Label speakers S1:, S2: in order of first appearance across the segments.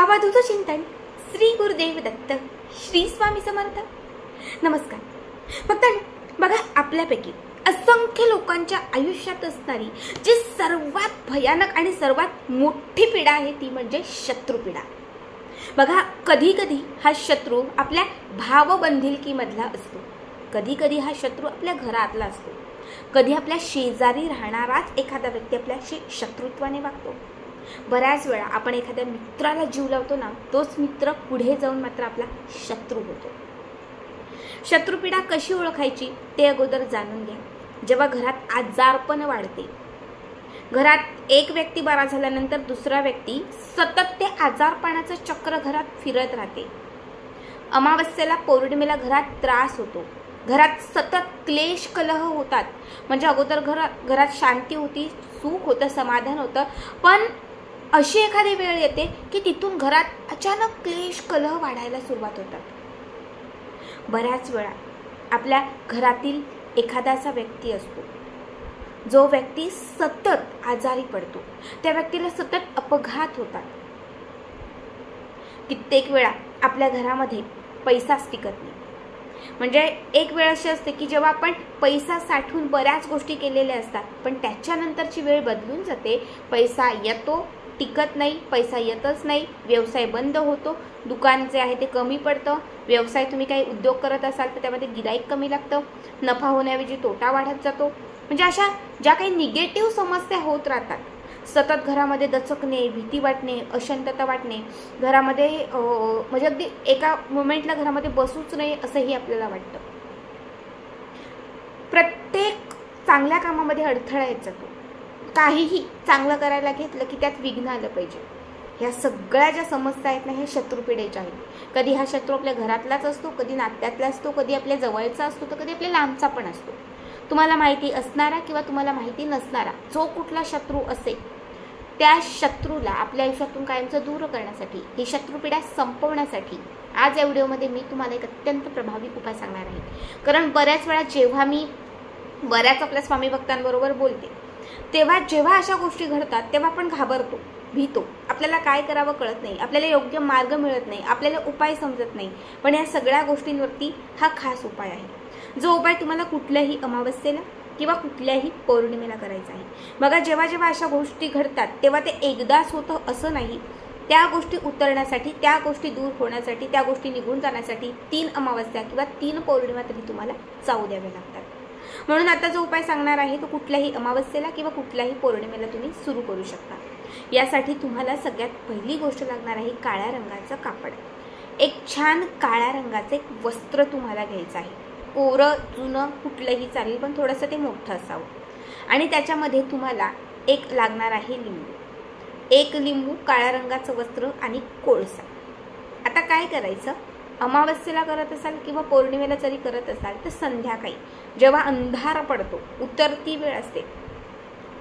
S1: अवधूत चिंतन श्री गुरुदेव दत्त श्री स्वामी समर्थ। नमस्कार भक्तांनो, बघा आपल्यापैकी असंख्य लोकांच्या आयुष्यात असणारी जी सर्वात भयानक आणि सर्वात मोठी पीडा आहे ती म्हणजे शत्रुपीडा। बघा कधी कधी हा शत्रू आपल्या भावबंधिलकीमधला असतो, कधी कधी हा शत्रू आपल्या घरातला असतो, कधी आपल्या शेजारी राहणाराच एखादा व्यक्ती आपल्याशी शत्रुत्वाने वागतो। बऱ्याच वेळा आपण एखाद्या मित्राला जीव लावतो ना, तोच मित्र पुढे जाऊन मात्र आपला शत्रू होतो। शत्रुपीडा कशी ओळखायची ते अगोदर जाणून घ्या। जेव्हा घरात आजारपण वाढते, घरात एक व्यक्ती बरा झाल्यानंतर दुसरा व्यक्ती सतत ते आजारपणाचं चक्र घरात फिरत राहते, अमावस्येला पौर्णिमेला घरात त्रास होतो, घरात सतत क्लेश कलह होतात। म्हणजे अगोदर घरात शांती होती, सुख होतं, समाधान होतं, पण अशी एखादी वेळ येते की तिथून घरात अचानक क्लेश कलह वाढायला सुरुवात होतात। बऱ्याच वेळा आपल्या घरातील एखादा असा व्यक्ती असतो जो व्यक्ती सतत आजारी पडतो, त्या व्यक्तीला सतत अपघात होतात। कित्येक वेळा आपल्या घरामध्ये पैसाच टिकत नाही। म्हणजे एक वेळ अशी असते की जेव्हा आपण पैसा साठवून बऱ्याच गोष्टी केलेल्या असतात, पण त्याच्यानंतरची वेळ बदलून जाते। पैसा येतो, टिकत नाही, पैसा येतच नाही, व्यवसाय बंद होतो, दुकान जे आहे ते कमी पडतं, व्यवसाय तुम्ही काही उद्योग करत असाल तर त्यामध्ये गिराईक कमी लागतं, नफा होण्याऐवजी तोटा वाढत जातो। म्हणजे अशा ज्या काही निगेटिव्ह समस्या होत राहतात, सतत घरामध्ये दचकणे, भीती वाटणे, अशांतता वाटणे, घरामध्ये म्हणजे अगदी एका मोमेंटला घरामध्ये बसूच नाही असंही आपल्याला वाटतं। प्रत्येक चांगल्या कामामध्ये अडथळा येत जातो, काहीही चांगलं करायला घेतलं की त्यात विघ्न आलं पाहिजे। ह्या सगळ्या ज्या समस्या आहेत ना, हे शत्रुपीडेच्या आहेत। कधी हा शत्रू आपल्या घरातलाच असतो, कधी नात्यातला असतो, कधी आपल्या जवळचा असतो, तर कधी आपल्या लांबचा पण असतो। तुम्हाला माहिती असणारा किंवा तुम्हाला माहिती नसणारा जो कुठला शत्रू असेल, त्या शत्रूला आपल्या आयुष्यातून कायमचं दूर करण्यासाठी, ही शत्रुपीडा संपवण्यासाठी आज या व्हिडिओमध्ये मी तुम्हाला एक अत्यंत प्रभावी उपाय सांगणार आहे। कारण बऱ्याच वेळा जेव्हा मी बऱ्याच आपल्या स्वामी भक्तांबरोबर बोलते, तेव्हा जेव्हा अशा गोष्टी घडतात तेव्हा आपण घाबरतो, भीतो, आपल्याला काय करावं कळत नाही, आपल्याला योग्य मार्ग मिळत नाही, आपल्याला उपाय समजत नाही। पण या सगळ्या गोष्टींवरती हा खास उपाय आहे, जो उपाय तुम्हाला कुठल्याही अमावस्येला किंवा कुठल्याही पौर्णिमेला करायचा आहे। बघा जेव्हा जेव्हा अशा गोष्टी घडतात तेव्हा ते एकदाच होतं असं नाही, त्या गोष्टी उतरण्यासाठी, त्या गोष्टी दूर होण्यासाठी, त्या गोष्टी निघून जाण्यासाठी 3 अमावस्या किंवा 3 पौर्णिमा तरी तुम्हाला चावू द्याव्या लागतात। म्हणून आता जो उपाय सांगणार आहे तो कुठल्याही अमावस्येला किंवा कुठल्याही पौर्णिमेला तुम्ही सुरू करू शकता। यासाठी तुम्हाला सगळ्यात पहिली गोष्ट लागणार आहे काळ्या रंगाचं कापड। एक छान काळ्या रंगाचं एक वस्त्र तुम्हाला घ्यायचं आहे, कोरं जुनं कुठलंही चालेल, पण थोडंसं ते मोठं असावं। आणि त्याच्यामध्ये तुम्हाला एक लागणार आहे लिंबू, एक लिंबू, काळ्या रंगाचं वस्त्र आणि कोळसा। आता काय करायचं, अमावस्येला करत असाल किंवा पौर्णिमेला जरी करत असाल तर संध्याकाळी जेव्हा अंधार पडतो, उतरती वेळ असते,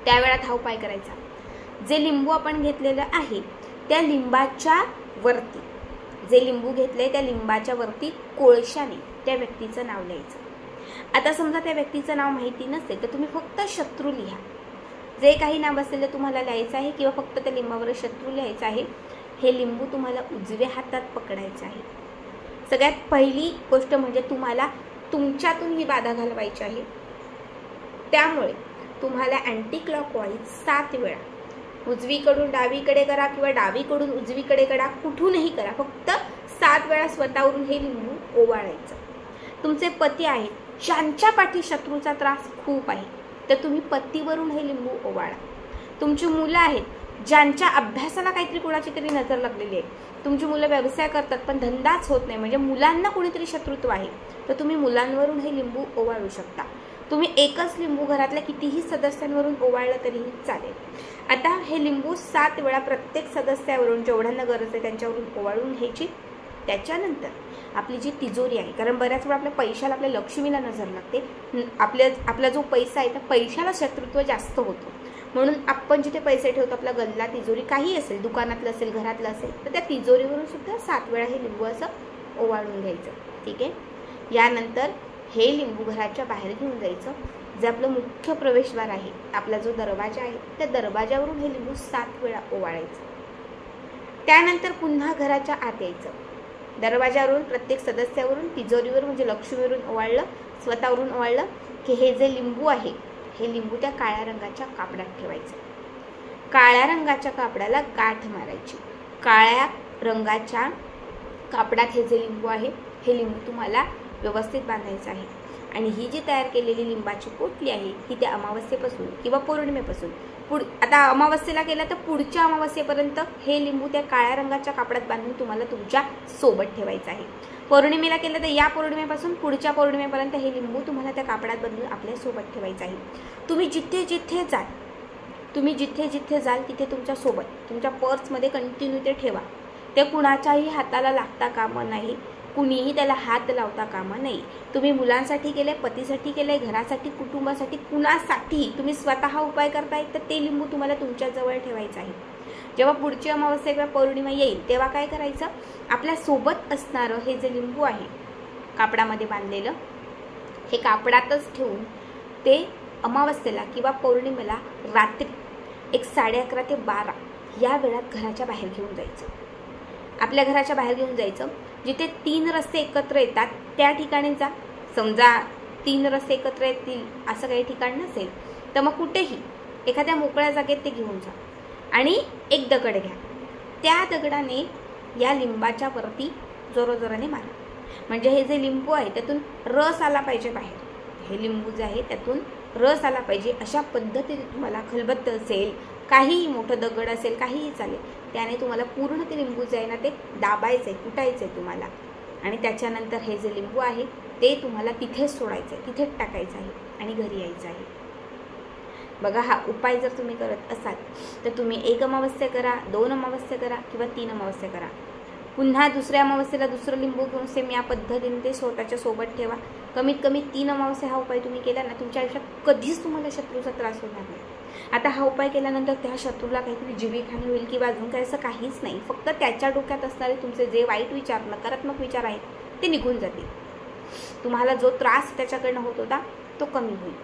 S1: त्यावेळात हा उपाय करायचा। जे लिंबू आपण घेतलेलं आहे त्या लिंबाच्या वरती, जे लिंबू घेतले त्या लिंबाच्या वरती कोळशाने त्या व्यक्तीचं नाव लिहायचं। आता समजा त्या व्यक्तीचं नाव माहिती नसेल तर तुम्ही फक्त शत्रू लिहा, जे काही नाव असेल ते तुम्हाला लिहायचं आहे किंवा फक्त त्या लिंबावर शत्रू लिहायचं आहे। हे लिंबू तुम्हाला उजव्या हातात पकडायचं आहे। सगळ्यात पहिली गोष्ट म्हणजे तुम्हाला तुमच्यातून ही बाधा घालवायची आहे। त्यामुळे तुम्हाला अँटी क्लॉकवाईज 7 वेळा उजवीकडून डावीकडे करा किंवा डावीकडून उजवीकडे करा, कुठूनही करा, फक्त 7 वेळा स्वतःवरून हे लिंबू ओवाळायचं। तुमचे पती आहेत, ज्यांच्या पाठी शत्रूचा त्रास खूप आहे, तर तुम्ही पतीवरून हे लिंबू ओवाळा। तुमची मुलं आहेत, ज्यांच्या अभ्यासाला काहीतरी कोणाची तरी नजर लागलेली आहे, तुमची मुलं व्यवसाय करतात पण धंदाच होत नाही, म्हणजे मुलांना कोणीतरी शत्रुत्व आहे, तर तुम्ही मुलांवरून हे लिंबू ओवाळू शकता। तुम्ही एकच लिंबू घरातल्या कितीही सदस्यांवरून ओवाळलं तरीही चालेल। आता हे लिंबू 7 वेळा प्रत्येक सदस्यावरून, जेवढ्यांना गरज आहे त्यांच्यावरून ओवाळून घ्यायची। त्याच्यानंतर आपली जी तिजोरी आहे, कारण बऱ्याच वेळा आपल्या पैशाला, आपल्या लक्ष्मीला नजर लागते, आपला जो पैसा आहे त्या पैशाला शत्रुत्व जास्त होतं, म्हणून आपण जिथे पैसे ठेवतो, आपला गल्ला, तिजोरी काही असेल, दुकानातलं असेल, घरातलं असेल, तर त्या तिजोरीवरून सुद्धा 7 वेळा हे लिंबू असं ओवाळून घ्यायचं। ठीक आहे। यानंतर हे लिंबू घराच्या बाहेर घेऊन जायचं, जे आपलं मुख्य प्रवेशद्वार आहे, आपला जो दरवाजा आहे त्या दरवाजावरून हे लिंबू 7 वेळा ओवाळायचं। त्यानंतर पुन्हा घराच्या आत यायचं. दरवाजावरून, प्रत्येक सदस्यावरून, तिजोरीवरून म्हणजे लक्ष्मीवरून ओवाळलं, स्वतःवरून ओवाळलं की हे जे लिंबू आहे हे लिंबू त्या काळ्या रंगाच्या कापडात ठेवायचं. काळ्या रंगाच्या कापडाला गाठ मारायची. काळ्या रंगाच्या कापडात हे जे लिंबू आहे हे लिंबू तुम्हाला व्यवस्थित बांधायचं आहे. आणि ही जी तयार केलेली लिंबाची पोटली आहे ही त्या अमावस्येपासून किंवा पौर्णिमेपासून आता अमावस्येला केलं तर पुढच्या अमावस्येपर्यंत हे लिंबू त्या काळ्या रंगाच्या कापडात बांधून तुम्हाला तुमच्या सोबत ठेवायचं आहे. पौर्णिमेला केलं तर या पौर्णिमेपासून पुढच्या पौर्णिमेपर्यंत हे लिंबू तुम्हाला त्या कापडात बांधून आपल्या सोबत ठेवायचं आहे. तुम्ही जिथे जिथे जाल तिथे तुमच्या सोबत, तुमच्या पर्समध्ये कंटिन्यू ते ठेवा. ते कुणाच्याही हाताला लागता कामा नाही, कुणीही त्याला हात लावता कामा नाही. तुम्ही मुलांसाठी केले, पतीसाठी केले, घरासाठी, कुटुंबासाठी, कुणासाठी तुम्ही स्वतः उपाय करताय तर ते लिंबू तुम्हाला तुमच्याजवळ ठेवायचं आहे. जेव्हा पुढची अमावस्या किंवा पौर्णिमा येईल तेव्हा काय करायचं, आपल्या सोबत असणारं हे जे लिंबू आहे कापडामध्ये बांधलेलं हे कापडातच ठेवून ते अमावस्येला किंवा पौर्णिमेला रात्री 11:30 ते 12 या वेळात घराच्या बाहेर घेऊन जायचं. आपल्या घराच्या बाहेर घेऊन जायचं. जिथे 3 रस्ते एकत्र येतात त्या ठिकाणी जा. समजा 3 रस्ते एकत्र येतील असं काही ठिकाण नसेल तर मग कुठेही एखाद्या मोकळ्या जागेत ते घेऊन जा आणि एक दगड घ्या. त्या दगडाने या लिंबाच्या वरती जोराजोराने मारा. म्हणजे हे जे लिंबू आहे त्यातून रस आला पाहिजे बाहेर. हे लिंबू जे आहे त्यातून रस आला पाहिजे अशा पद्धतीने तुम्हाला खलबत्तं असेल, काहीही मोठं दगड असेल, काहीही चालेल, त्याने तुम्हाला पूर्ण ते लिंबू जे आहे ना ते दाबायचं आहे, कुटायचं आहे तुम्हाला. आणि त्याच्यानंतर हे जे लिंबू आहे ते तुम्हाला तिथेच सोडायचं आहे, तिथेच टाकायचं आहे आणि घरी यायचं आहे. बघा, हा उपाय जर तुम्ही करत असाल तर तुम्ही 1 अमावस्या करा, 2 अमावस्या करा किंवा 3 अमावस्या करा. पुन्हा दुसऱ्या अमावस्येला दुसरं लिंबू घेऊन सेम या पद्धतीने ते स्वतःच्या सोबत ठेवा. कमीत कमी 3 अमावस्या हा उपाय तुम्ही केला ना तुमच्या आयुष्यात कधीच तुम्हाला शत्रूचा त्रास होणार नाही. आता हा उपाय केल्यानंतर त्या शत्रूला काहीतरी जीवितहानी होईल किंवा अजून काही असं काहीच नाही. फक्त त्याच्या डोक्यात असणारे तुमचे जे वाईट विचार, नकारात्मक विचार आहेत ते निघून जातील. तुम्हाला जो त्रास त्याच्याकडनं होत होता तो कमी होईल.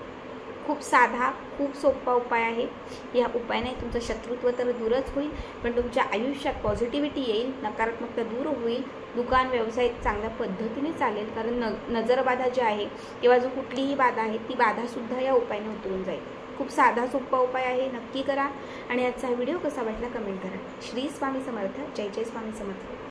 S1: खूप साधा, खूप सोपा उपाय आहे. या उपायाने तुमचं शत्रुत्व तर दूरच होईल पण तुमच्या आयुष्यात पॉझिटिव्हिटी येईल, नकारात्मकता दूर होईल, दुकान व्यवसाय चांगल्या पद्धतीने चालेल. कारण नजरबाधा जी आहे किंवा जो कुठलीही बाधा आहे ती बाधासुद्धा या उपायाने उतरून जाईल. खूप साधा सोपा उपाय आहे, नक्की करा. आणि आजचा व्हिडिओ कसा वाटला कमेंट करा. श्री स्वामी समर्थ. जय जय स्वामी समर्थ.